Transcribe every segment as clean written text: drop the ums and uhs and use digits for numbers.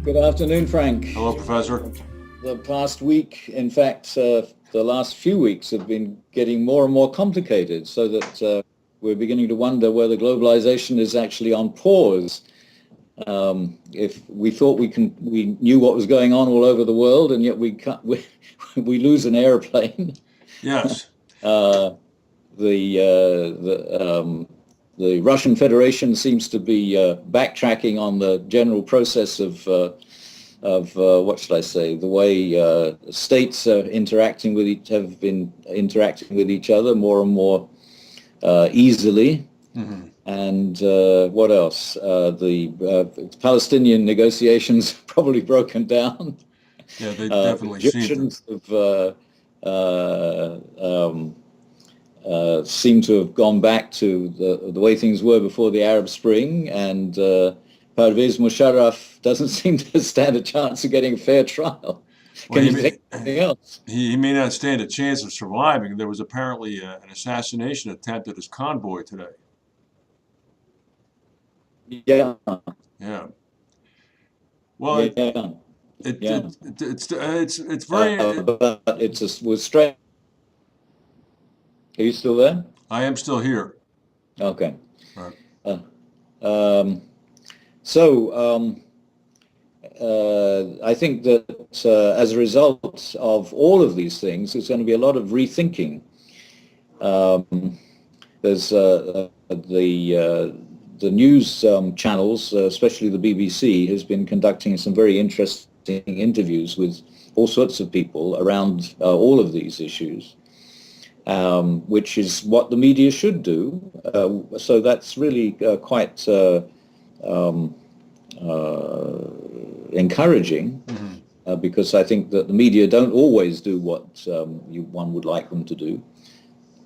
Good afternoon, Frank. Hello, Professor. The past week, in fact, the last few weeks have been getting more and more complicated, so that we're beginning to wonder whether globalization is actually on pause. If we thought we knew what was going on all over the world, and yet we lose an airplane. Yes. The Russian Federation seems to be backtracking on the general process of what should I say, the way states are have been interacting with each other more and more easily. Mm-hmm. And what else? The Palestinian negotiations probably broken down. Yeah, they definitely Egyptians seem to have gone back to the way things were before the Arab Spring, and Parvez Musharraf doesn't seem to stand a chance of getting a fair trial. Well, Can you think of anything else? he may not stand a chance of surviving. There was apparently an assassination attempt at his convoy today. Yeah, Yeah. Well, yeah, yeah. it's very. But was straight. Are you still there? I am still here. Okay. Right. I think that as a result of all of these things, there's going to be a lot of rethinking. There's the news channels, especially the BBC, has been conducting some very interesting interviews with all sorts of people around all of these issues, which is what the media should do. So that's really quite encouraging, because I think that the media don't always do what one would like them to do.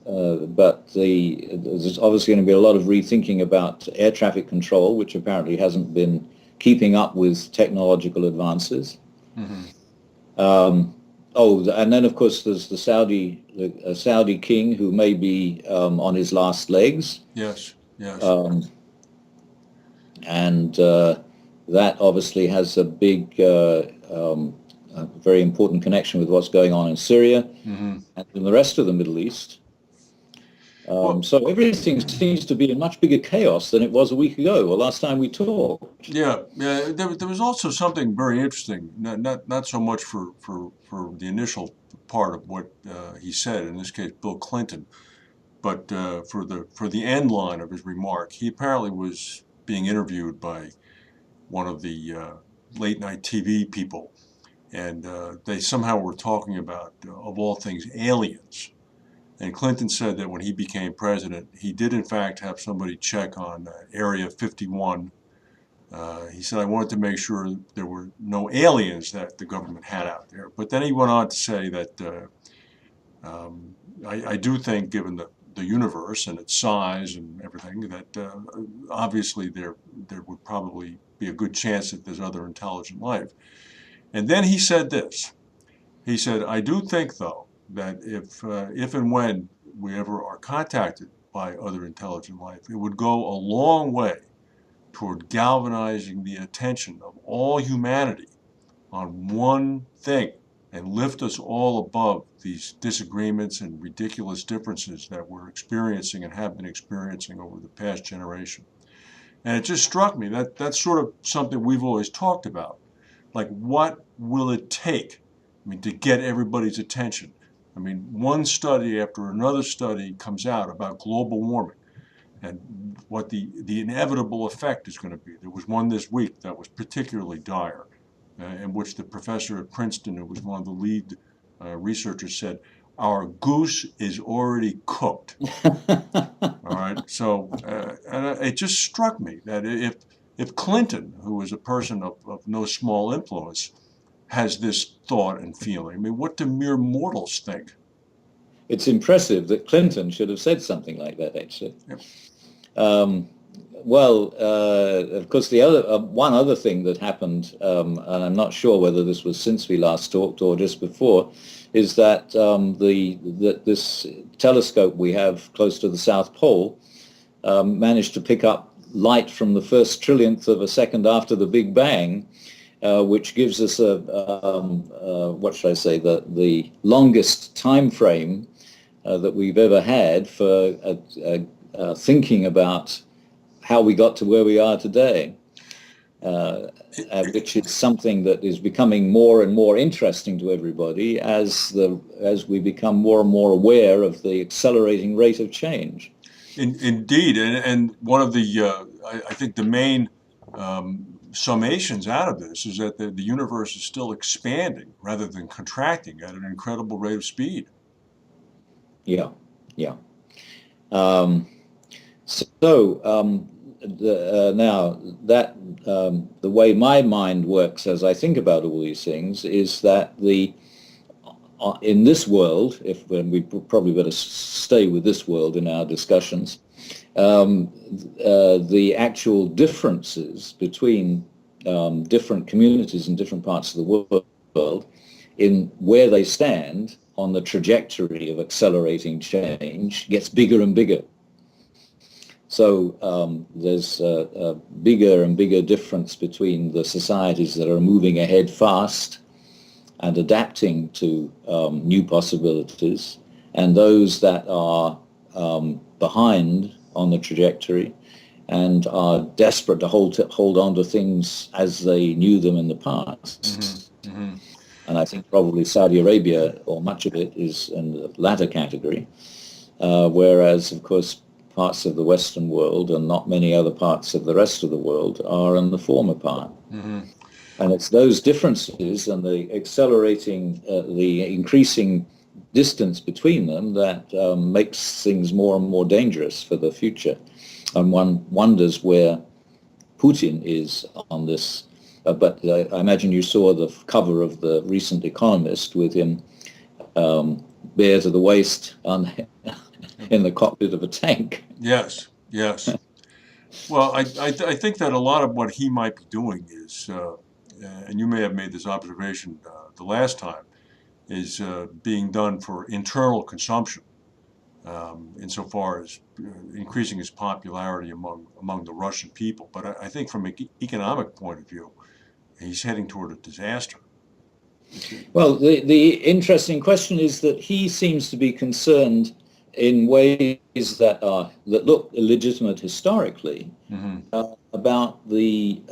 But there's obviously going to be a lot of rethinking about air traffic control, which apparently hasn't been keeping up with technological advances. Mm-hmm. And then of course there's the Saudi king who may be on his last legs. Yes. Yes. And that obviously has a big, very important connection with what's going on in Syria and in the rest of the Middle East. So everything seems to be in much bigger chaos than it was a week ago or last time we talked. Yeah. There was also something very interesting. Not so much for the initial part of what he said. In this case, Bill Clinton, but for the end line of his remark, he apparently was being interviewed by one of the late night TV people, and they somehow were talking about, of all things, aliens. And Clinton said that when he became president, he did in fact have somebody check on Area 51. He said, I wanted to make sure there were no aliens that the government had out there. But then he went on to say that I do think, given the universe and its size and everything, that obviously there would probably be a good chance that there's other intelligent life. And then he said this. He said, I do think, though, that if and when we ever are contacted by other intelligent life, it would go a long way toward galvanizing the attention of all humanity on one thing and lift us all above these disagreements and ridiculous differences that we're experiencing and have been experiencing over the past generation. And it just struck me that that's sort of something we've always talked about. Like, what will it take, to get everybody's attention? One study after another study comes out about global warming and what the inevitable effect is going to be. There was one this week that was particularly dire, in which the professor at Princeton, who was one of the lead researchers, said, our goose is already cooked. All right. So and it just struck me that if Clinton, who is a person of no small influence, has this thought and feeling, what do mere mortals think? It's impressive that Clinton should have said something like that, actually. Yep. Of course, the one other thing that happened, and I'm not sure whether this was since we last talked or just before, is that this telescope we have close to the South Pole managed to pick up light from the first trillionth of a second after the Big Bang, which gives us what should I say, the longest time frame that we've ever had for thinking about how we got to where we are today, which is something that is becoming more and more interesting to everybody as we become more and more aware of the accelerating rate of change. Indeed, and one of the I think the main summations out of this is that the universe is still expanding rather than contracting at an incredible rate of speed. Yeah, yeah. Um, now that the way my mind works as I think about all these things is that in this world, if we probably better stay with this world in our discussions, the actual differences between different communities in different parts of the world in where they stand on the trajectory of accelerating change gets bigger and bigger. So there's a bigger and bigger difference between the societies that are moving ahead fast and adapting to new possibilities, and those that are behind on the trajectory and are desperate to hold on to things as they knew them in the past. Mm-hmm. Mm-hmm. And I think probably Saudi Arabia, or much of it, is in the latter category, whereas, of course, parts of the Western world and not many other parts of the rest of the world are in the former part. Mm-hmm. And it's those differences and the increasing distance between them that makes things more and more dangerous for the future. And one wonders where Putin is on this. But I imagine you saw the cover of the recent Economist with him bare to the waist in the cockpit of a tank. Yes, yes. Well, I think that a lot of what he might be doing is, and you may have made this observation the last time, is being done for internal consumption, insofar as increasing his popularity among the Russian people. But I think from an economic point of view, he's heading toward a disaster. Well, the interesting question is that he seems to be concerned in ways that look illegitimate historically, Mm-hmm. about the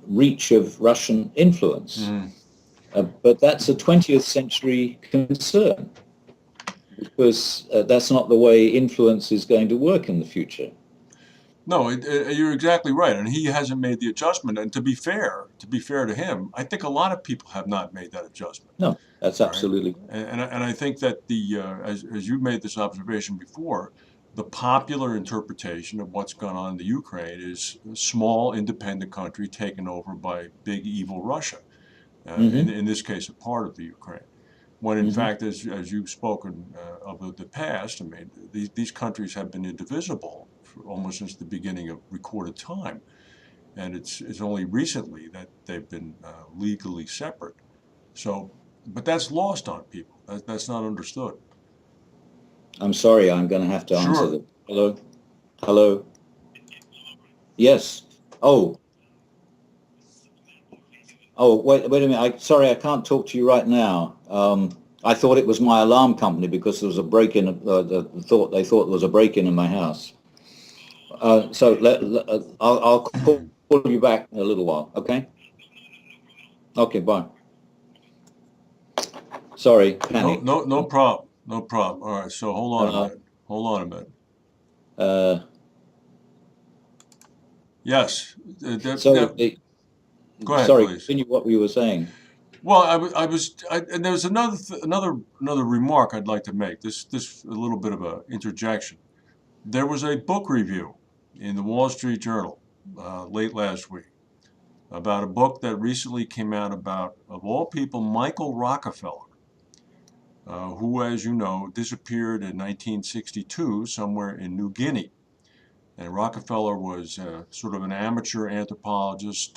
reach of Russian influence. Mm-hmm. But that's a 20th century concern, because that's not the way influence is going to work in the future. No, you're exactly right, and he hasn't made the adjustment. And to be fair to him, I think a lot of people have not made that adjustment. No, that's All right, absolutely. and I think that as you made this observation before, the popular interpretation of what's gone on in the Ukraine is a small independent country taken over by big evil Russia. Mm-hmm. In this case, a part of the Ukraine. When in Mm-hmm. fact, as you've spoken of the past, I mean, these countries have been indivisible for almost since the beginning of recorded time, and it's only recently that they've been legally separate. So, but that's lost on people. That's not understood. I'm sorry, I'm going to have to answer Sure. them. Hello? Hello? Yes. Oh, wait a minute. Sorry, I can't talk to you right now. I thought it was my alarm company because there was a break-in. They thought there was a break-in my house. I'll call you back in a little while. Okay. Okay. Bye. Sorry, No, panicked. no problem. No problem. All right. So hold on a Uh, minute. Hold on a minute. uh, Yes. so, Go ahead, sorry. please. Continue what we were saying. Well, and there's another remark I'd like to make. This a little bit of a interjection. There was a book review in the Wall Street Journal late last week about a book that recently came out about, of all people, Michael Rockefeller, who, as you know, disappeared in 1962 somewhere in New Guinea. And Rockefeller was sort of an amateur anthropologist,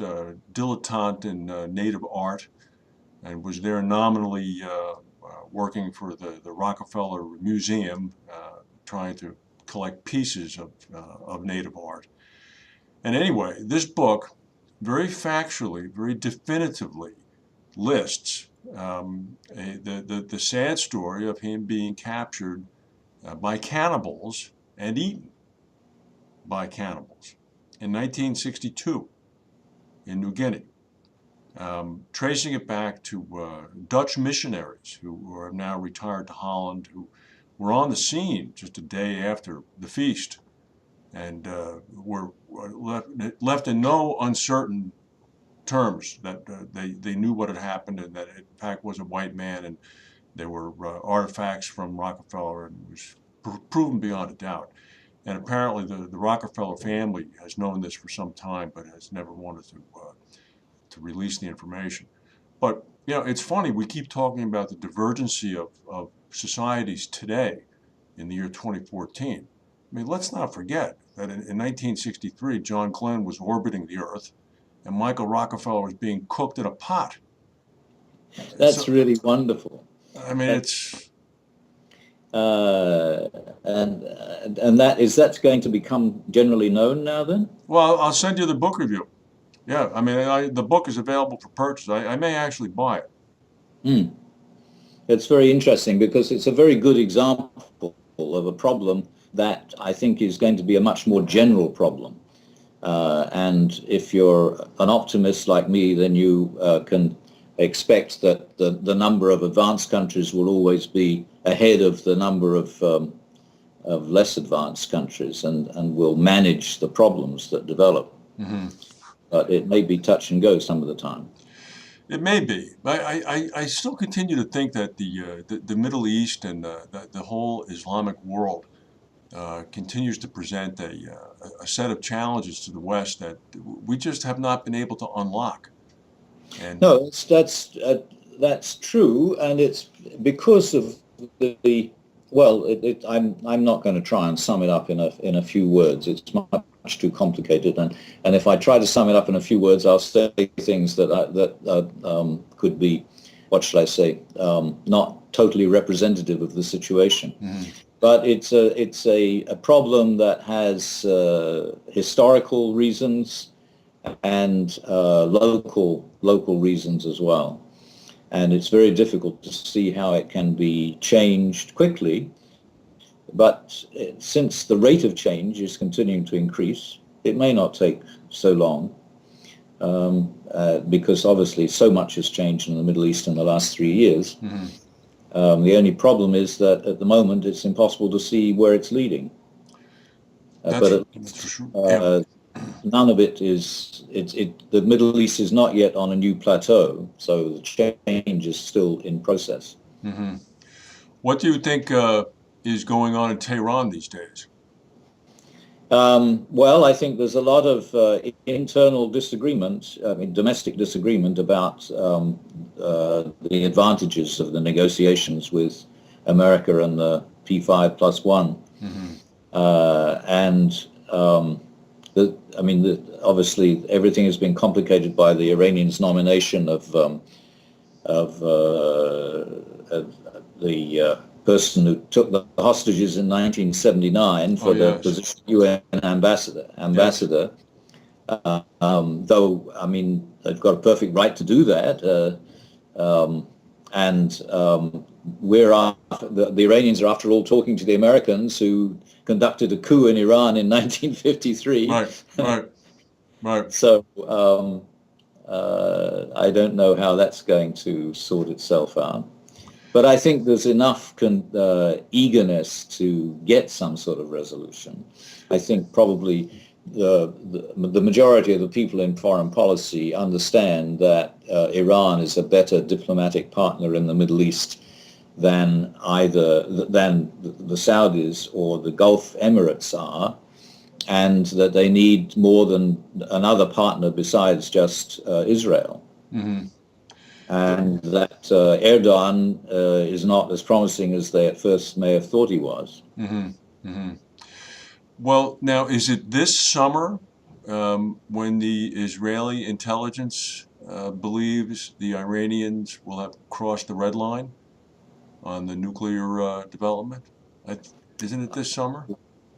dilettante in native art, and was there nominally working for the Rockefeller Museum, trying to collect pieces of native art. And anyway, this book very factually, very definitively lists the sad story of him being captured by cannibals and eaten by cannibals in 1962 in New Guinea, tracing it back to Dutch missionaries who are now retired to Holland, who were on the scene just a day after the feast and were left in no uncertain terms that they knew what had happened and that it, in fact, was a white man, and there were artifacts from Rockefeller, and it was proven beyond a doubt. And apparently the Rockefeller family has known this for some time, but has never wanted to release the information. But you know, it's funny, we keep talking about the divergency of societies today in the year 2014. I mean, let's not forget that in 1963, John Glenn was orbiting the Earth, and Michael Rockefeller was being cooked in a pot. That's So, really wonderful. I mean, That, it's uh, and that's going to become generally known now then? well, I'll send you the book review. Yeah, I mean, the book is available for purchase. I may actually buy it. Hmm. It's very interesting because it's a very good example of a problem that I think is going to be a much more general problem. And if you're an optimist like me, then you can expect that the number of advanced countries will always be ahead of the number of less advanced countries and will manage the problems that develop. Hmm. But it may be touch and go some of the time. It may be. I still continue to think that the Middle East and the whole Islamic world continues to present a set of challenges to the West that we just have not been able to unlock. And No, that's true, and it's because of the well. I'm not going to try and sum it up in a few words. It's much too complicated, and if I try to sum it up in a few words, I'll say things that could be, what should I say, not totally representative of the situation. mhm, But it's a problem that has historical reasons and local reasons as well. And it's very difficult to see how it can be changed quickly. But since the rate of change is continuing to increase, it may not take so long because obviously so much has changed in the Middle East in the last 3 years. mhm. The only problem is that at the moment it's impossible to see where it's leading. But at That's for least sure. Yeah. none of it is the Middle East is not yet on a new plateau, so the change is still in process. Hmm. What do you think is going on in Tehran these days? Well, I think there's a lot of internal disagreement, I mean, domestic disagreement about the advantages of the negotiations with America and the P5+1. Hmm. And I mean, obviously, everything has been complicated by the Iranians' nomination of, the person who took the hostages in 1979 Oh, for the yes. position of UN ambassador. Yes. Though, I mean, they've got a perfect right to do that. And the Iranians are, after all, talking to the Americans who conducted a coup in Iran in 1953. Right. Right. Right. So I don't know how that's going to sort itself out. But I think there's enough eagerness to get some sort of resolution. I think probably the majority of the people in foreign policy understand that Iran is a better diplomatic partner in the Middle East than the Saudis or the Gulf Emirates are, and that they need more than another partner besides just Israel. Hmm. And that Erdogan is not as promising as they at first may have thought he was. Hmm. Hmm. Well, now, is it this summer when the Israeli intelligence believes the Iranians will have crossed the red line on the nuclear development? I, isn't it this summer?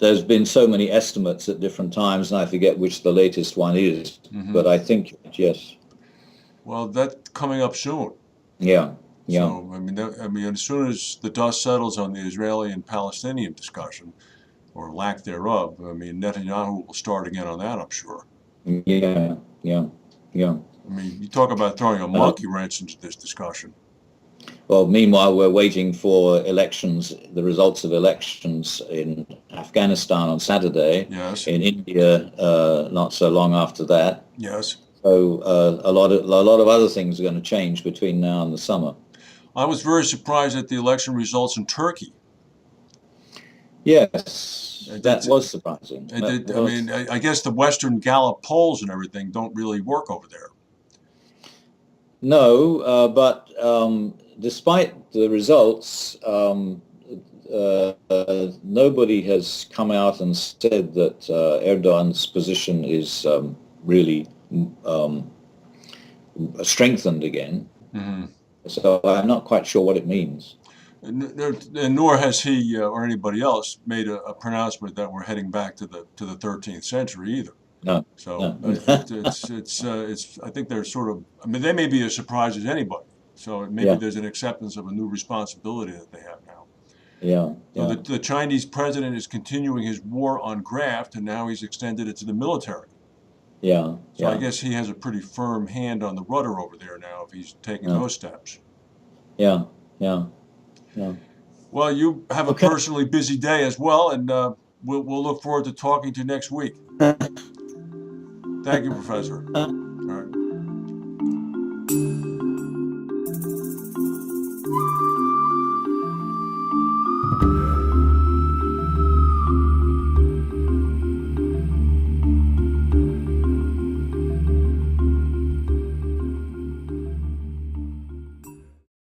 there's been so many estimates at different times, and I forget which the latest one is. Mm-hmm. But I think yes. Well, that's coming up soon. Yeah. Yeah. So I mean, as soon as the dust settles on the Israeli and Palestinian discussion, or lack thereof, I mean, Netanyahu will start again on that, I'm sure. Yeah. Yeah. Yeah. I mean, you talk about throwing a monkey wrench into this discussion. Well, meanwhile, we're waiting for elections, the results of elections in Afghanistan on Saturday, Yes. in India not so long after that. Yes. So a lot of other things are going to change between now and the summer. I was very surprised at the election results in Turkey. Yes, that was surprising. I mean, I guess the Western Gallup polls and everything don't really work over there. No, but despite the results, nobody has come out and said that Erdogan's position is really strengthened again. Mm-hmm. So I'm not quite sure what it means. Nor has he or anybody else made a pronouncement that we're heading back to the 13th century either. No. So No. it's I think they're sort of, I mean, they may be as surprised as anybody. So maybe there's an acceptance of a new responsibility that they have now. Yeah. So the Chinese president is continuing his war on graft, and now he's extended it to the military. Yeah. So I guess he has a pretty firm hand on the rudder over there now if he's taking those steps. Yeah. Yeah. Yeah. Well, you have a personally busy day as well, and we'll look forward to talking to you next week. Thank you, Professor.